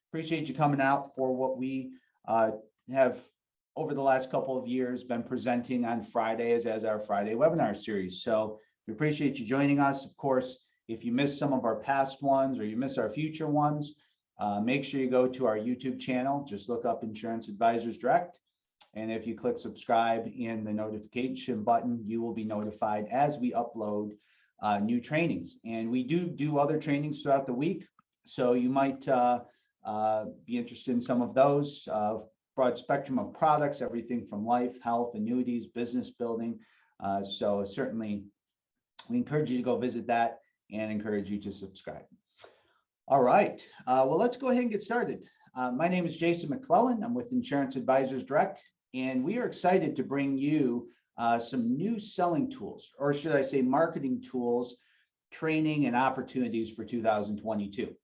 Appreciate you coming out for what we have over the last couple of years been presenting on Fridays as our Friday webinar series. So we appreciate you joining us. Of course, if you missed some of our past ones or you miss our future ones, make sure you go to our YouTube channel. Just look up Insurance Advisors Direct. And if you click subscribe in the notification button, you will be notified as we upload new trainings. And we do other trainings throughout the week. So you might be interested in some of those. Broad spectrum of products, everything from life, health, annuities, business building. So certainly we encourage you to go visit that and encourage you to subscribe. All right, well, let's go ahead and get started. My name is Jason McClellan. I'm with Insurance Advisors Direct, and we are excited to bring you some new selling tools, or should I say marketing tools, training and opportunities for 2022.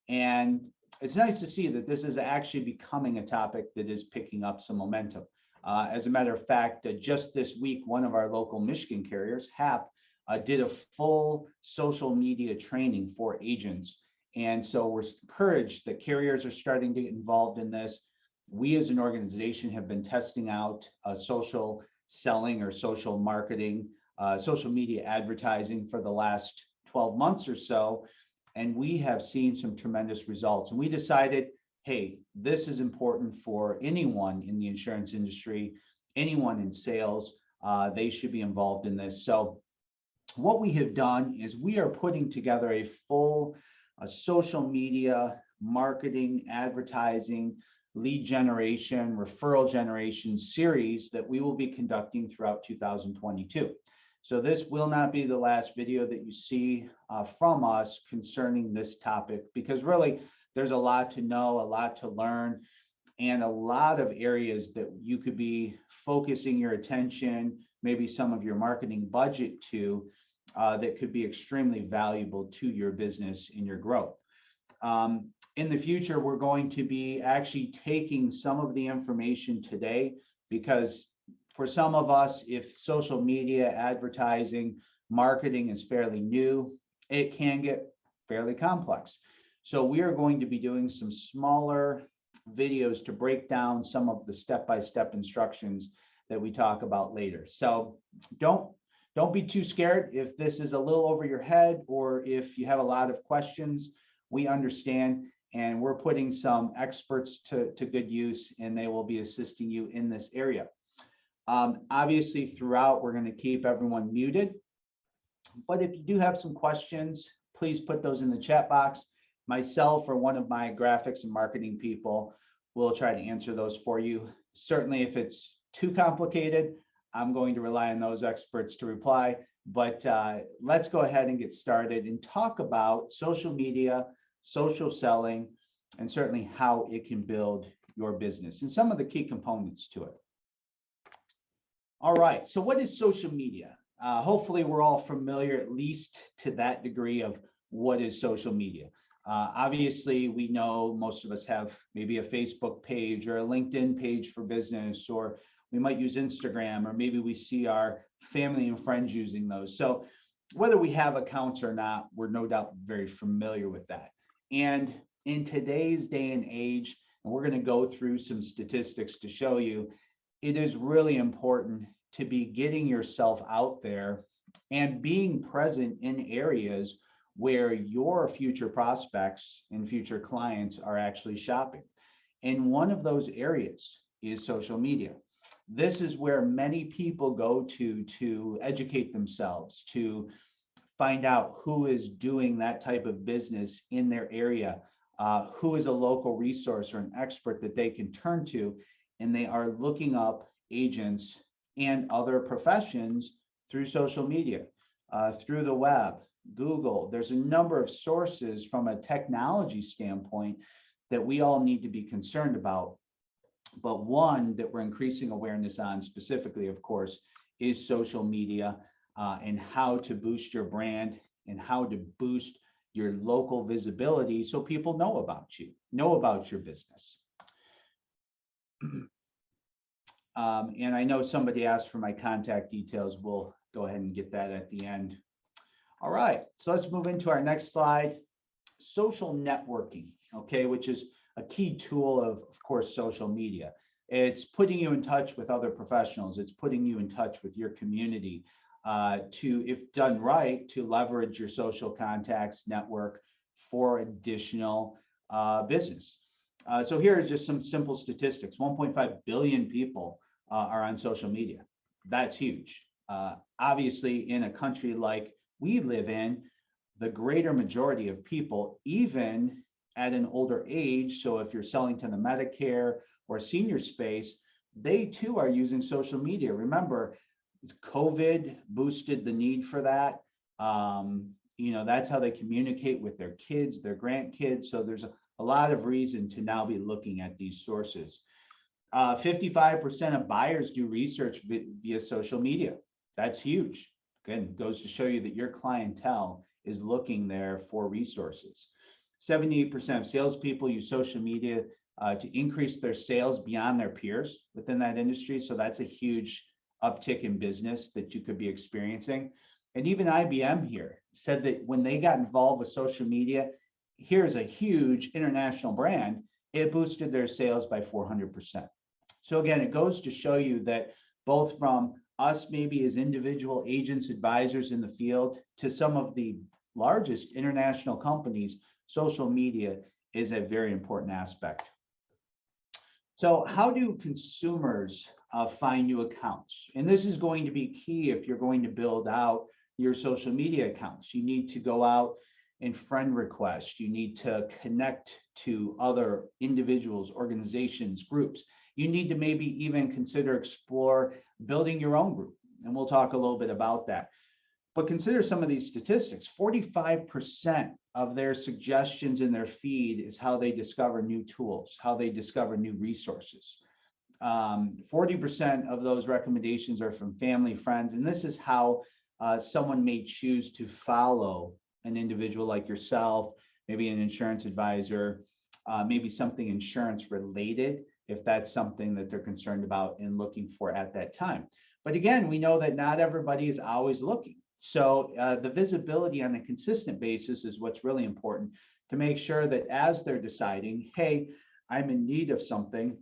And it's nice to see that this is actually becoming a topic that is picking up some momentum. As a matter of fact, just this week, one of our local Michigan carriers, HAP, did a full social media training for agents. And so we're encouraged that carriers are starting to get involved in this. We as an organization have been testing out social selling or social marketing, social media advertising for the last 12 months or so. And we have seen some tremendous results. And we decided, hey, this is important for anyone in the insurance industry, anyone in sales, they should be involved in this. So what we have done is we are putting together a full social media, marketing, advertising, lead generation, referral generation series that we will be conducting throughout 2022. So this will not be the last video that you see from us concerning this topic, because really there's a lot to know, a lot to learn, and a lot of areas that you could be focusing your attention, maybe some of your marketing budget to, that could be extremely valuable to your business and your growth. In the future, we're going to be actually taking some of the information today, because for some of us, if social media, advertising, marketing is fairly new, it can get fairly complex. So we are going to be doing some smaller videos to break down some of the step-by-step instructions that we talk about later. So don't be too scared if this is a little over your head, or if you have a lot of questions. We understand, and we're putting some experts to good use, and they will be assisting you in this area. Obviously, throughout, we're going to keep everyone muted. But if you do have some questions, please put those in the chat box. Myself or one of my graphics and marketing people will try to answer those for you. Certainly, if it's too complicated, I'm going to rely on those experts to reply. But let's go ahead and get started and talk about social media, social selling, and certainly how it can build your business and some of the key components to it. All right, so what is social media? Hopefully we're all familiar, at least to that degree, of what is social media. Obviously, we know most of us have maybe a Facebook page or a LinkedIn page for business, or we might use Instagram, or maybe we see our family and friends using those. So whether we have accounts or not, we're no doubt very familiar with that. And in today's day and age, and we're going to go through some statistics to show you, it is really important to be getting yourself out there and being present in areas where your future prospects and future clients are actually shopping. And one of those areas is social media. This is where many people go to educate themselves, to find out who is doing that type of business in their area, who is a local resource or an expert that they can turn to, and they are looking up agents and other professions through social media, through the web, Google. There's a number of sources from a technology standpoint that we all need to be concerned about. But one that we're increasing awareness on specifically, of course, is social media, and how to boost your brand and how to boost your local visibility so people know about you, know about your business. And I know somebody asked for my contact details. We'll go ahead and get that at the end. All right, so let's move into our next slide. Social networking, okay, which is a key tool of course, social media. It's putting you in touch with other professionals. It's putting you in touch with your community to, if done right, to leverage your social contacts network for additional business. So here is just some simple statistics. 1.5 billion people are on social media. That's huge. Obviously, in a country like we live in, the greater majority of people, even at an older age, so if you're selling to the Medicare or senior space, they too are using social media. Remember, COVID boosted the need for that. That's how they communicate with their kids, their grandkids. So there's a lot of reason to now be looking at these sources. 55% of buyers do research via social media. That's huge. Again, goes to show you that your clientele is looking there for resources. 78% of salespeople use social media to increase their sales beyond their peers within that industry. So that's a huge uptick in business that you could be experiencing. And even IBM here said that when they got involved with social media, here's a huge international brand, it boosted their sales by 400%. So again, it goes to show you that both from us, maybe as individual agents, advisors in the field, to some of the largest international companies, social media is a very important aspect. So how do consumers find new accounts? And this is going to be key if you're going to build out your social media accounts. You need to go out and friend request. You need to connect to other individuals, organizations, groups. You need to maybe even explore building your own group. And we'll talk a little bit about that. But consider some of these statistics. 45% of their suggestions in their feed is how they discover new tools, how they discover new resources. 40% of those recommendations are from family, friends, and this is how someone may choose to follow an individual like yourself, maybe an insurance advisor, maybe something insurance related, if that's something that they're concerned about and looking for at that time. But again, we know that not everybody is always looking. So the visibility on a consistent basis is what's really important to make sure that as they're deciding, hey, I'm in need of something,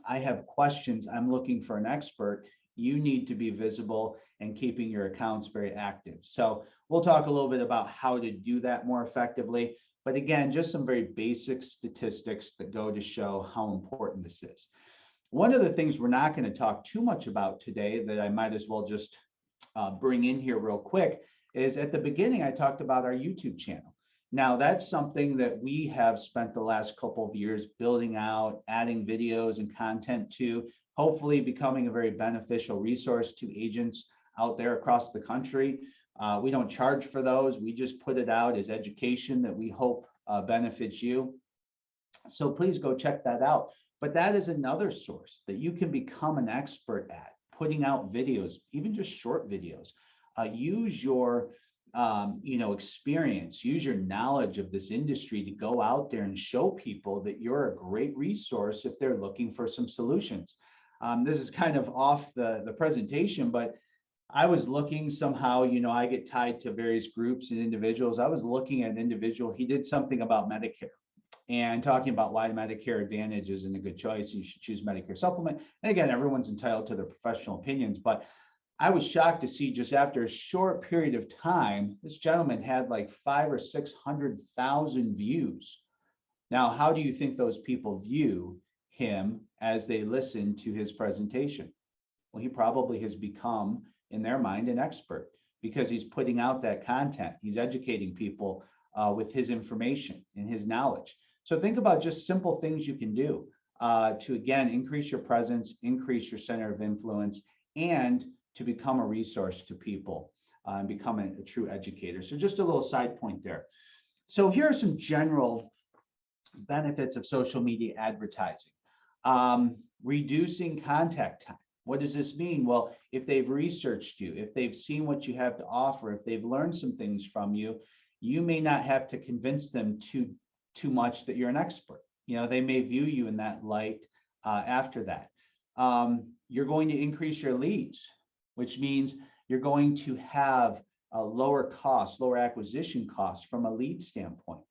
I have questions, I'm looking for an expert, you need to be visible and keeping your accounts very active. So we'll talk a little bit about how to do that more effectively. But again, just some very basic statistics that go to show how important this is. One of the things we're not going to talk too much about today that I might as well just bring in here real quick is at the beginning, I talked about our YouTube channel. Now that's something that we have spent the last couple of years building out, adding videos and content to, hopefully becoming a very beneficial resource to agents out there across the country. We don't charge for those. We just put it out as education that we hope benefits you. So please go check that out. But that is another source that you can become an expert at, putting out videos, even just short videos. Use your experience, use your knowledge of this industry to go out there and show people that you're a great resource if they're looking for some solutions. This is kind of off the presentation, but I was looking somehow, I get tied to various groups and individuals. I was looking at an individual, he did something about Medicare and talking about why Medicare Advantage isn't a good choice. You should choose Medicare Supplement. And again, everyone's entitled to their professional opinions, but I was shocked to see just after a short period of time, this gentleman had like 500,000 or 600,000 views. Now, how do you think those people view him as they listen to his presentation? Well, he probably has become, in their mind, an expert because he's putting out that content. He's educating people with his information and his knowledge. So think about just simple things you can do to, again, increase your presence, increase your center of influence, and to become a resource to people and become a true educator. So just a little side point there. So here are some general benefits of social media advertising. Reducing contact time. What does this mean? Well, if they've researched you, if they've seen what you have to offer, if they've learned some things from you, you may not have to convince them too much that you're an expert. They may view you in that light after that. You're going to increase your leads, which means you're going to have a lower cost, lower acquisition cost from a lead standpoint.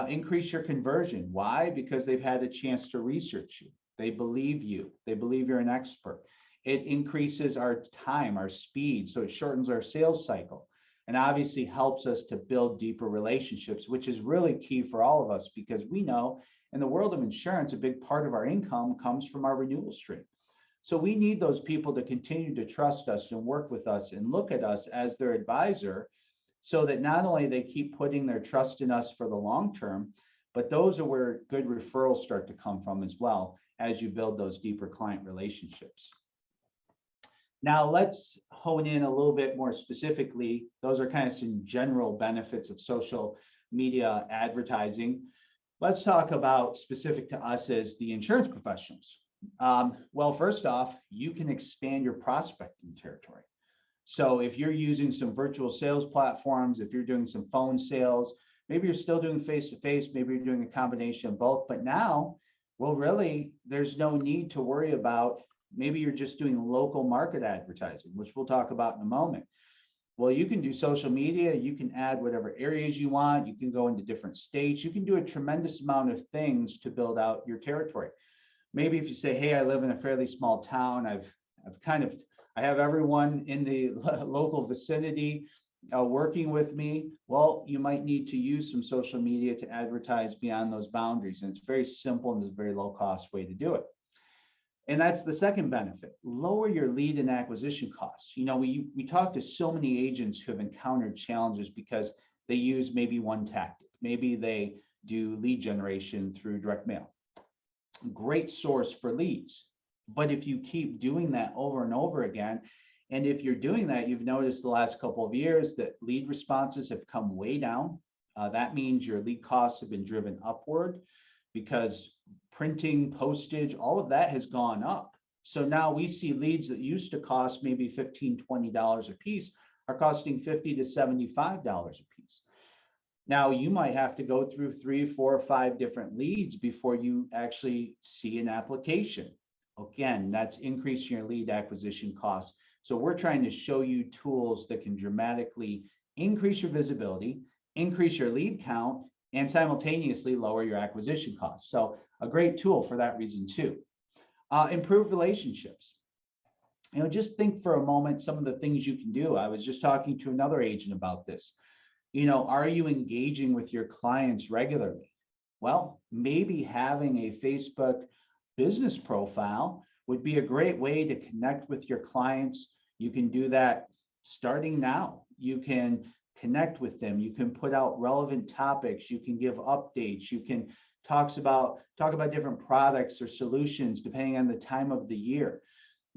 increase your conversion. Why? Because they've had a chance to research you. They believe you. They believe you're an expert. It increases our time, our speed, so it shortens our sales cycle, and obviously helps us to build deeper relationships, which is really key for all of us, because we know in the world of insurance, a big part of our income comes from our renewal stream. So we need those people to continue to trust us and work with us and look at us as their advisor, so that not only they keep putting their trust in us for the long term, but those are where good referrals start to come from as well as you build those deeper client relationships. Now let's hone in a little bit more specifically. Those are kind of some general benefits of social media advertising. Let's talk about specific to us as the insurance professionals. Well, first off, you can expand your prospecting territory. So if you're using some virtual sales platforms, if you're doing some phone sales, maybe you're still doing face-to-face, maybe you're doing a combination of both, but now, well, really, there's no need to worry about, maybe you're just doing local market advertising, which we'll talk about in a moment. Well, you can do social media, you can add whatever areas you want, you can go into different states, you can do a tremendous amount of things to build out your territory. Maybe if you say, hey, I live in a fairly small town, I have everyone in the local vicinity working with me. Well, you might need to use some social media to advertise beyond those boundaries. And it's very simple and it's a very low cost way to do it. And that's the second benefit. Lower your lead and acquisition costs. You know, we talk to so many agents who have encountered challenges because they use maybe one tactic. Maybe they do lead generation through direct mail. Great source for leads. But if you keep doing that over and over again, and if you're doing that, you've noticed the last couple of years that lead responses have come way down. That means your lead costs have been driven upward because printing, postage, all of that has gone up. So now we see leads that used to cost maybe $15, $20 a piece are costing $50 to $75 a piece. Now you might have to go through 3, 4, 5 different leads before you actually see an application. Again, that's increasing your lead acquisition costs. So we're trying to show you tools that can dramatically increase your visibility, increase your lead count, and simultaneously lower your acquisition costs. So a great tool for that reason too. Improve relationships. You know, just think for a moment some of the things you can do. I was just talking to another agent about this. You know, are you engaging with your clients regularly? Well, maybe having a Facebook business profile would be a great way to connect with your clients. You can do that starting now. You can connect with them. You can put out relevant topics. You can give updates. You can talk about different products or solutions depending on the time of the year.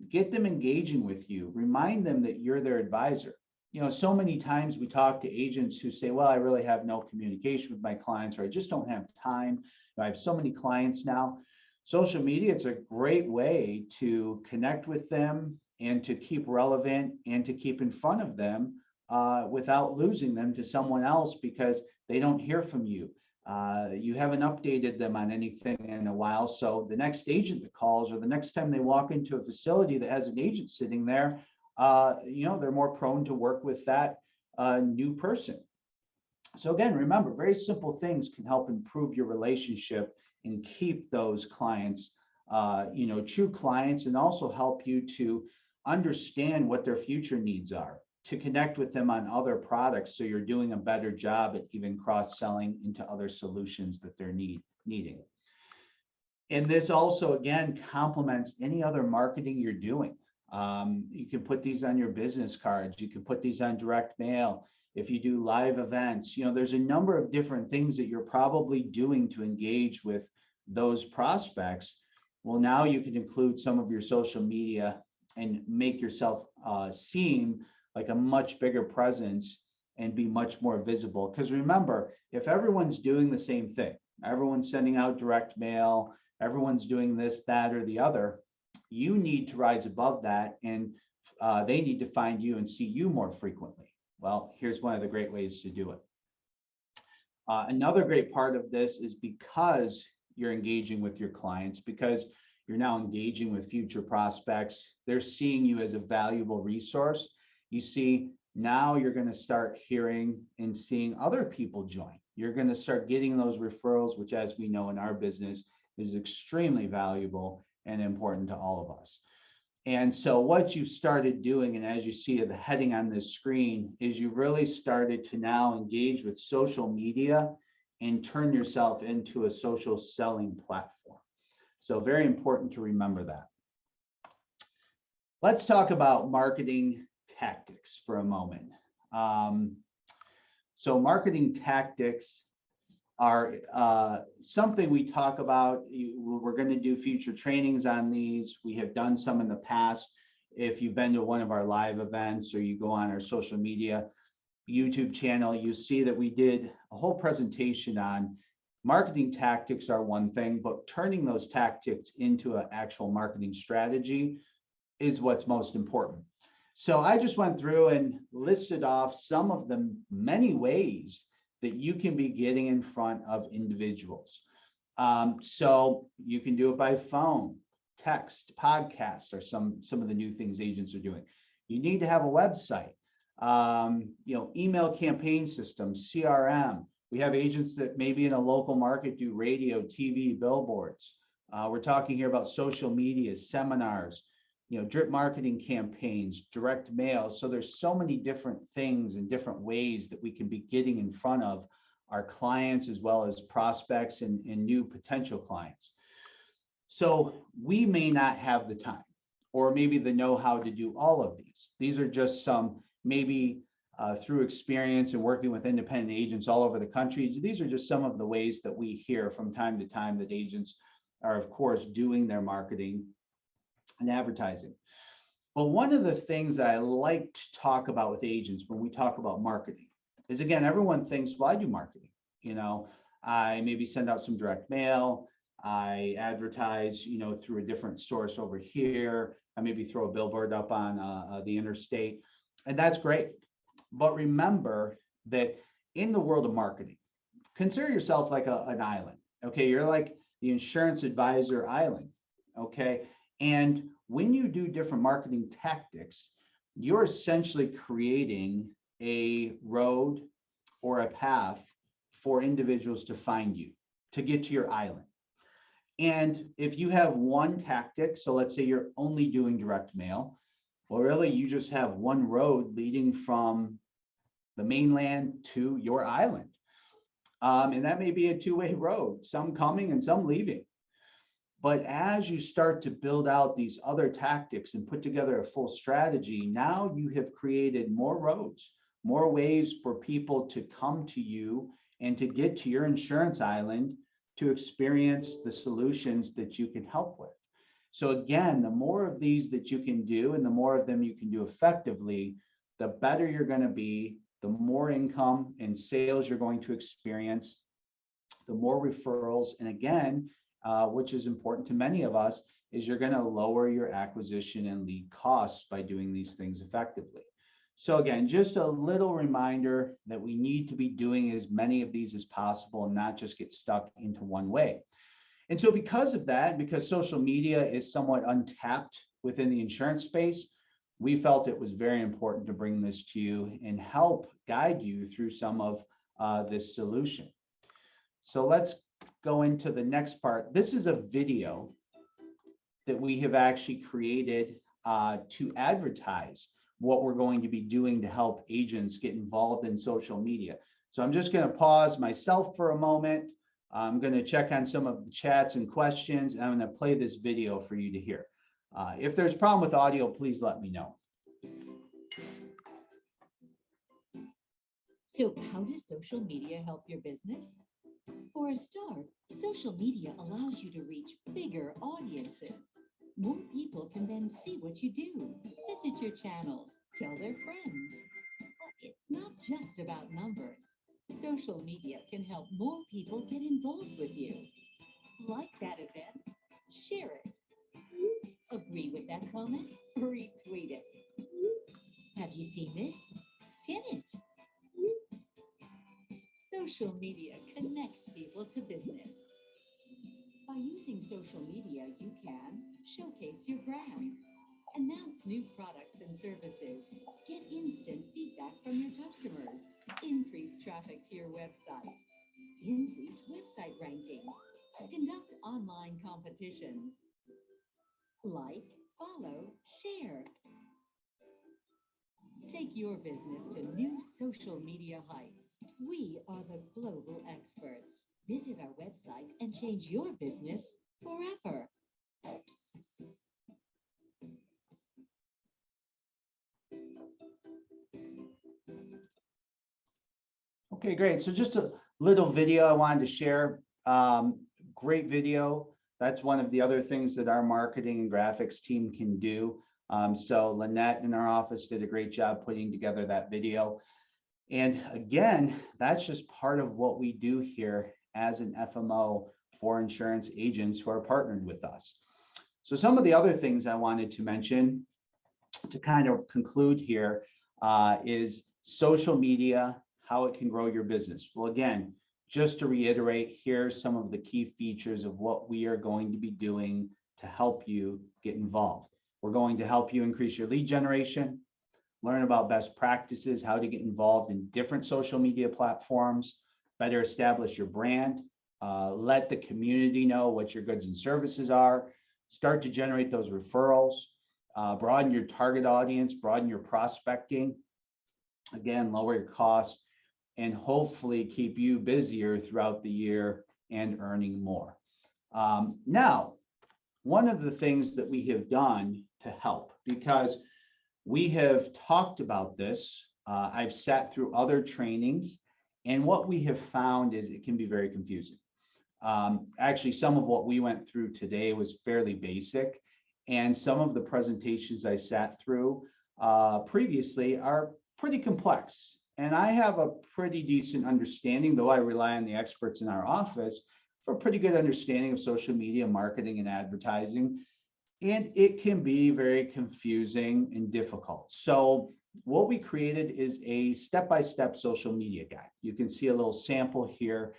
Get them engaging with you. Remind them that you're their advisor. You know, so many times we talk to agents who say, well, I really have no communication with my clients, or I just don't have time. I have so many clients now. Social media, it's a great way to connect with them and to keep relevant and to keep in front of them without losing them to someone else because they don't hear from you. You haven't updated them on anything in a while. So the next agent that calls or the next time they walk into a facility that has an agent sitting there, you know, they're more prone to work with that new person. So again, remember, very simple things can help improve your relationship and keep those clients, you know, true clients, and also help you to understand what their future needs are, to connect with them on other products so you're doing a better job at even cross-selling into other solutions that they're needing. And this also, again, complements any other marketing you're doing. You can put these on your business cards. You can put these on direct mail. If you do live events, you know, there's a number of different things that you're probably doing to engage with those prospects. Well, now you can include some of your social media and make yourself seem like a much bigger presence and be much more visible. Because remember, if everyone's doing the same thing, everyone's sending out direct mail, everyone's doing this, that, or the other, you need to rise above that, and they need to find you and see you more frequently. Well, here's one of the great ways to do it. Another great part of this is because you're engaging with your clients, because you're now engaging with future prospects, they're seeing you as a valuable resource. You see, now you're going to start hearing and seeing other people join. you're going to start getting those referrals, which, as we know in our business, is extremely valuable and important to all of us. And so what you've started doing, and as you see the heading on this screen, is you've really started to now engage with social media and turn yourself into a social selling platform. So very important to remember that. Let's talk about marketing tactics for a moment. So marketing tactics are something we talk about. We're going to do future trainings on these. We have done some in the past. If you've been to one of our live events or you go on our social media YouTube channel, you see that we did a whole presentation on marketing tactics are one thing, but turning those tactics into an actual marketing strategy is what's most important. So I just went through and listed off some of the many ways that you can be getting in front of individuals. So you can do it by phone, text, podcasts are some of the new things agents are doing. You need to have a website, email campaign systems, CRM. We have agents that maybe in a local market do radio, TV, billboards. We're talking here about social media, seminars, drip marketing campaigns, direct mail. So there's so many different things and different ways that we can be getting in front of our clients as well as prospects and new potential clients. So we may not have the time or maybe the know-how to do all of these. These are just some, maybe through experience and working with independent agents all over the country. These are just some of the ways that we hear from time to time that agents are, of course, doing their marketing and advertising. But one of the things I like to talk about with agents when we talk about marketing is, again, everyone thinks, well, I do marketing. I maybe send out some direct mail. I advertise, through a different source over here. I maybe throw a billboard up on the interstate, and that's great. But remember that in the world of marketing, consider yourself like an island. Okay, you're like the insurance advisor island. Okay. And when you do different marketing tactics, you're essentially creating a road or a path for individuals to find you, to get to your island. And if you have one tactic, so let's say you're only doing direct mail, well, really, you just have one road leading from the mainland to your island. And that may be a two-way road, some coming and some leaving. But as you start to build out these other tactics and put together a full strategy, now you have created more roads, more ways for people to come to you and to get to your insurance island to experience the solutions that you can help with. So again, the more of these that you can do and the more of them you can do effectively, the better you're going to be, the more income and sales you're going to experience, the more referrals. And again, which is important to many of us, is you're going to lower your acquisition and lead costs by doing these things effectively. So again, just a little reminder that we need to be doing as many of these as possible and not just get stuck into one way. And so because of that, because social media is somewhat untapped within the insurance space, we felt it was very important to bring this to you and help guide you through some of this solution. So let's go into the next part. This is a video that we have actually created to advertise what we're going to be doing to help agents get involved in social media. So I'm just going to pause myself for a moment. I'm going to check on some of the chats and questions, and I'm going to play this video for you to hear. If there's a problem with audio, please let me know. So how does social media help your business? For a start, social media allows you to reach bigger audiences. More people can then see what you do, visit your channels, tell their friends. But it's not just about numbers. Social media can help more people get involved with you. Like that event? Share it. Agree with that comment? Retweet it. Have you seen this? Pin it. Social media connects people to business. By using social media, you can showcase your brand, announce new products and services, get instant feedback from your customers, increase traffic to your website, increase website ranking, conduct online competitions, like, follow, share. Take your business to new social media heights. We are the global experts. Visit our website and change your business forever. Okay, great. So just a little video I wanted to share. Great video. That's one of the other things that our marketing and graphics team can do. So Lynette in our office did a great job putting together that video. And again, that's just part of what we do here as an FMO for insurance agents who are partnered with us. So some of the other things I wanted to mention to kind of conclude here is social media, how it can grow your business. Well, again, just to reiterate, here's some of the key features of what we are going to be doing to help you get involved. We're going to help you increase your lead generation, learn about best practices, how to get involved in different social media platforms, better establish your brand, let the community know what your goods and services are, start to generate those referrals, broaden your target audience, broaden your prospecting, again, lower your costs, and hopefully keep you busier throughout the year and earning more. Now, one of the things that we have done to help, because we have talked about this, I've sat through other trainings, and what we have found is it can be very confusing. Actually, some of what we went through today was fairly basic, and some of the presentations I sat through previously are pretty complex. And I have a pretty decent understanding, though I rely on the experts in our office for a pretty good understanding of social media marketing and advertising. And it can be very confusing and difficult. So what we created is a step-by-step social media guide. You can see a little sample here.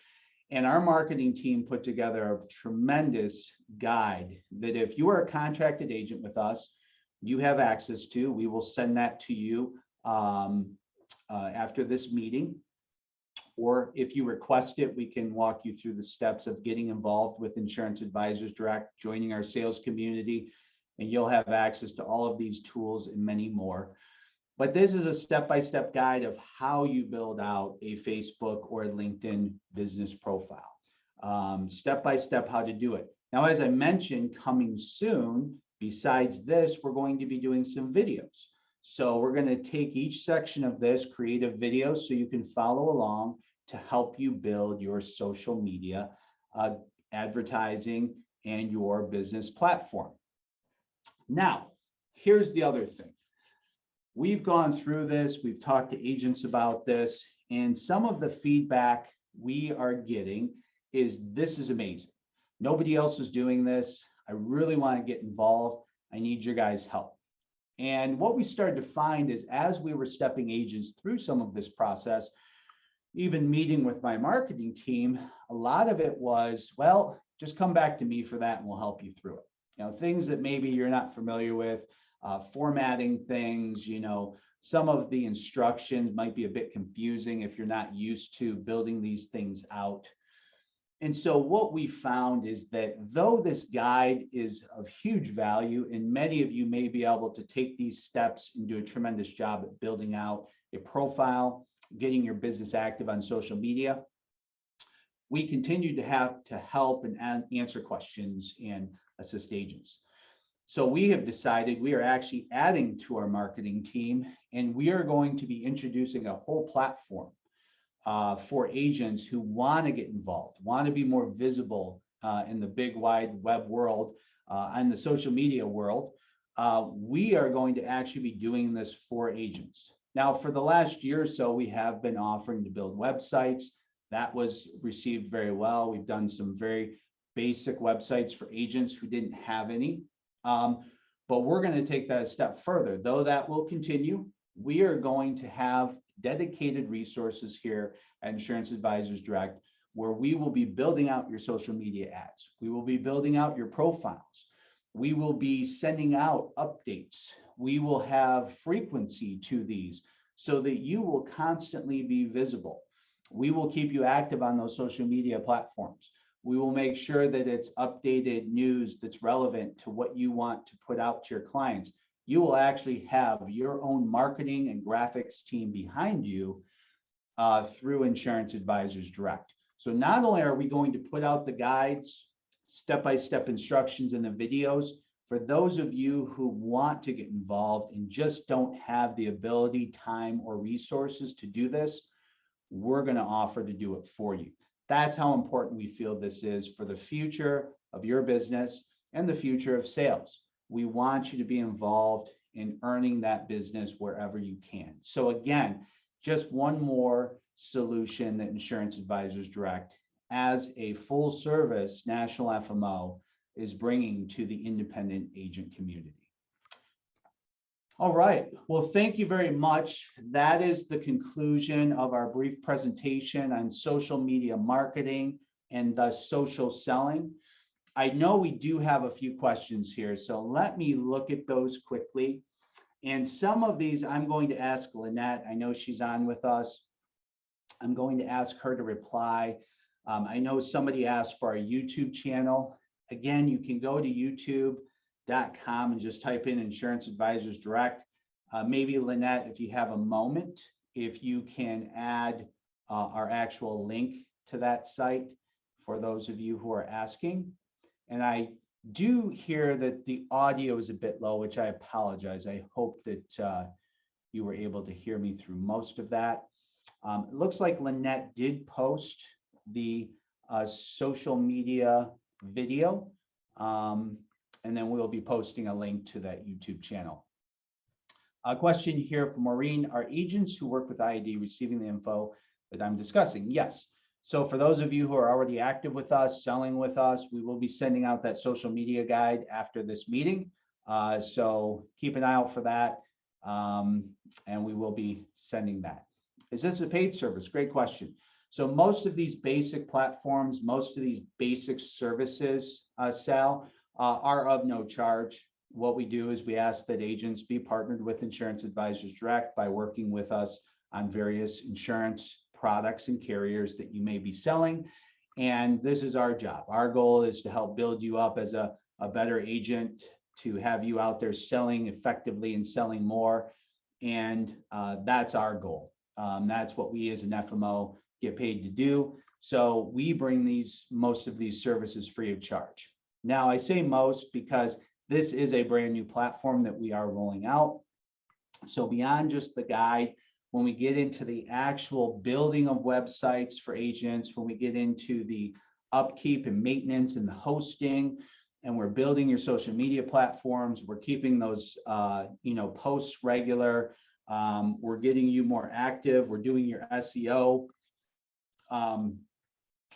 And our marketing team put together a tremendous guide that if you are a contracted agent with us, you have access to. We will send that to you after this meeting. Or if you request it, we can walk you through the steps of getting involved with Insurance Advisors Direct, joining our sales community, and you'll have access to all of these tools and many more. But this is a step-by-step guide of how you build out a Facebook or LinkedIn business profile. Step-by-step how to do it. Now, as I mentioned, coming soon, besides this, we're going to be doing some videos. So we're going to take each section of this, create a video so you can follow along to help you build your social media advertising and your business platform. Now, here's the other thing. We've gone through this, we've talked to agents about this, and some of the feedback we are getting is this is amazing. Nobody else is doing this. I really want to get involved. I need your guys' help. And what we started to find is as we were stepping agents through some of this process, even meeting with my marketing team, a lot of it was, well, just come back to me for that and we'll help you through it. You know, things that maybe you're not familiar with, formatting things, you know, some of the instructions might be a bit confusing if you're not used to building these things out. And so what we found is that though this guide is of huge value, and many of you may be able to take these steps and do a tremendous job at building out a profile, getting your business active on social media, we continue to have to help and answer questions and assist agents. So we have decided we are actually adding to our marketing team, and we are going to be introducing a whole platform for agents who want to get involved, want to be more visible in the big wide web world, and the social media world. We are going to actually be doing this for agents. Now, for the last year or so, we have been offering to build websites. That was received very well. We've done some very basic websites for agents who didn't have any. But we're going to take that a step further. Though that will continue, we are going to have dedicated resources here at Insurance Advisors Direct where we will be building out your social media ads. We will be building out your profiles. We will be sending out updates. We will have frequency to these so that you will constantly be visible. We will keep you active on those social media platforms. We will make sure that it's updated news that's relevant to what you want to put out to your clients. You will actually have your own marketing and graphics team behind you through Insurance Advisors Direct. So not only are we going to put out the guides, step-by-step instructions and the videos, for those of you who want to get involved and just don't have the ability, time, or resources to do this, we're going to offer to do it for you. That's how important we feel this is for the future of your business and the future of sales. We want you to be involved in earning that business wherever you can. So again, just one more solution that Insurance Advisors Direct, as a full service national FMO, is bringing to the independent agent community. All right, well, thank you very much. That is the conclusion of our brief presentation on social media marketing and thus social selling. I know we do have a few questions here, so let me look at those quickly. And some of these I'm going to ask Lynette. I know she's on with us. I'm going to ask her to reply. I know somebody asked for our YouTube channel. Again, you can go to youtube.com and just type in Insurance Advisors Direct. Maybe Lynette, if you have a moment, if you can add our actual link to that site for those of you who are asking. And I do hear that the audio is a bit low, which I apologize. I hope that you were able to hear me through most of that. It looks like Lynette did post the social media video, and then we'll be posting a link to that YouTube channel. A question here from Maureen: are agents who work with IAD receiving the info that I'm discussing? Yes. So for those of you who are already active with us, selling with us, we will be sending out that social media guide after this meeting. So keep an eye out for that, and we will be sending that. Is this a paid service? Great question. So most of these basic platforms, most of these basic services, Sal, are of no charge. What we do is we ask that agents be partnered with Insurance Advisors Direct by working with us on various insurance products and carriers that you may be selling. And this is our job. Our goal is to help build you up as a better agent, to have you out there selling effectively and selling more. And that's our goal. That's what we as an FMO get paid to do. So we bring most of these services free of charge. Now, I say most because this is a brand new platform that we are rolling out. So beyond just the guide, when we get into the actual building of websites for agents, when we get into the upkeep and maintenance and the hosting, and we're building your social media platforms, we're keeping those posts regular, we're getting you more active, we're doing your SEO,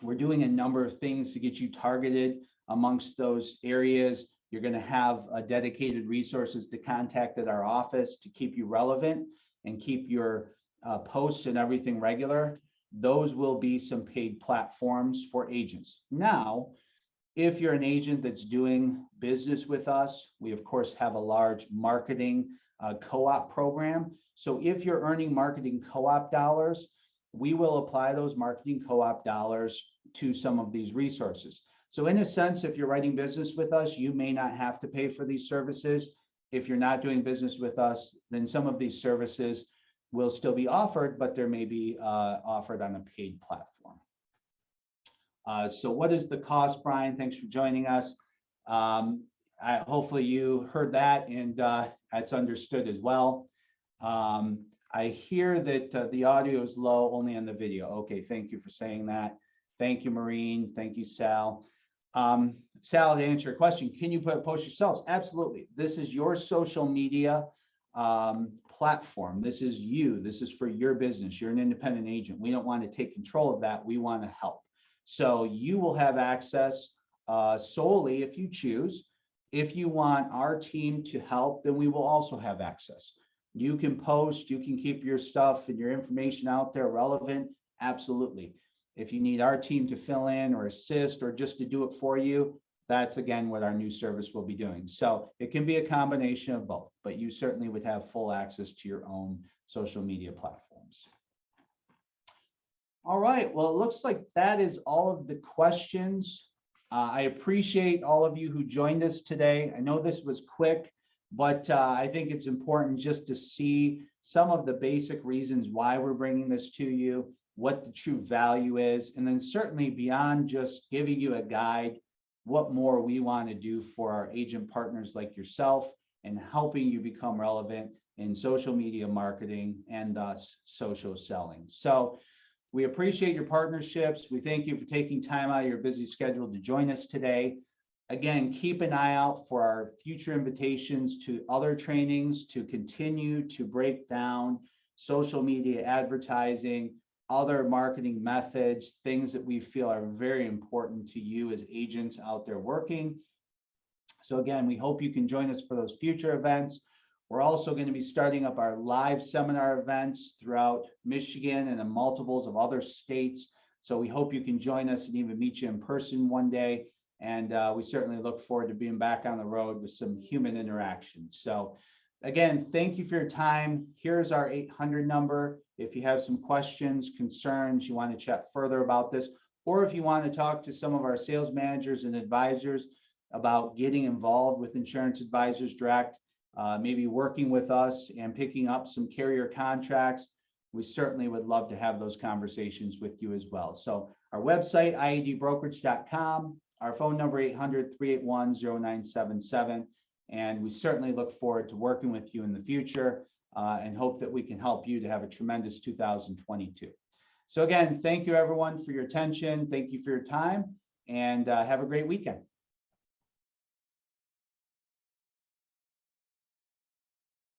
we're doing a number of things to get you targeted amongst those areas. You're going to have dedicated resources to contact at our office to keep you relevant and keep your posts and everything regular. Those will be some paid platforms for agents. Now, if you're an agent that's doing business with us, we of course have a large marketing co-op program. So if you're earning marketing co-op dollars, we will apply those marketing co-op dollars to some of these resources. So in a sense, if you're writing business with us, you may not have to pay for these services. If you're not doing business with us, then some of these services will still be offered, but there may be offered on a paid platform. So what is the cost, Brian? Thanks for joining us. Hopefully you heard that and that's understood as well. I hear that the audio is low only on the video. Okay, thank you for saying that. Thank you, Maureen. Thank you, Sal. Sal, to answer your question, can you post yourselves? Absolutely. This is your social media platform. This is you. This is for your business. You're an independent agent. We don't want to take control of that. We want to help. So you will have access solely if you choose. If you want our team to help, then we will also have access. You can post, you can keep your stuff and your information out there relevant. Absolutely. If you need our team to fill in or assist or just to do it for you, that's again what our new service will be doing. So it can be a combination of both, but you certainly would have full access to your own social media platforms. All right, well, it looks like that is all of the questions. I appreciate all of you who joined us today. I know this was quick, but I think it's important just to see some of the basic reasons why we're bringing this to you, what the true value is, and then certainly beyond just giving you a guide, what more we want to do for our agent partners like yourself and helping you become relevant in social media marketing and thus social selling. So we appreciate your partnerships. We thank you for taking time out of your busy schedule to join us today. Again, keep an eye out for our future invitations to other trainings to continue to break down social media advertising, other marketing methods, things that we feel are very important to you as agents out there working. So again, we hope you can join us for those future events. We're also going to be starting up our live seminar events throughout Michigan and in multiples of other states. So we hope you can join us and even meet you in person one day. And we certainly look forward to being back on the road with some human interaction. So again, thank you for your time. Here's our 800 number. If you have some questions, concerns, you want to chat further about this, or if you want to talk to some of our sales managers and advisors about getting involved with Insurance Advisors Direct, maybe working with us and picking up some carrier contracts, we certainly would love to have those conversations with you as well. So our website, iadbrokerage.com, our phone number 800-381-0977. And we certainly look forward to working with you in the future and hope that we can help you to have a tremendous 2022. So again, thank you everyone for your attention. Thank you for your time and have a great weekend.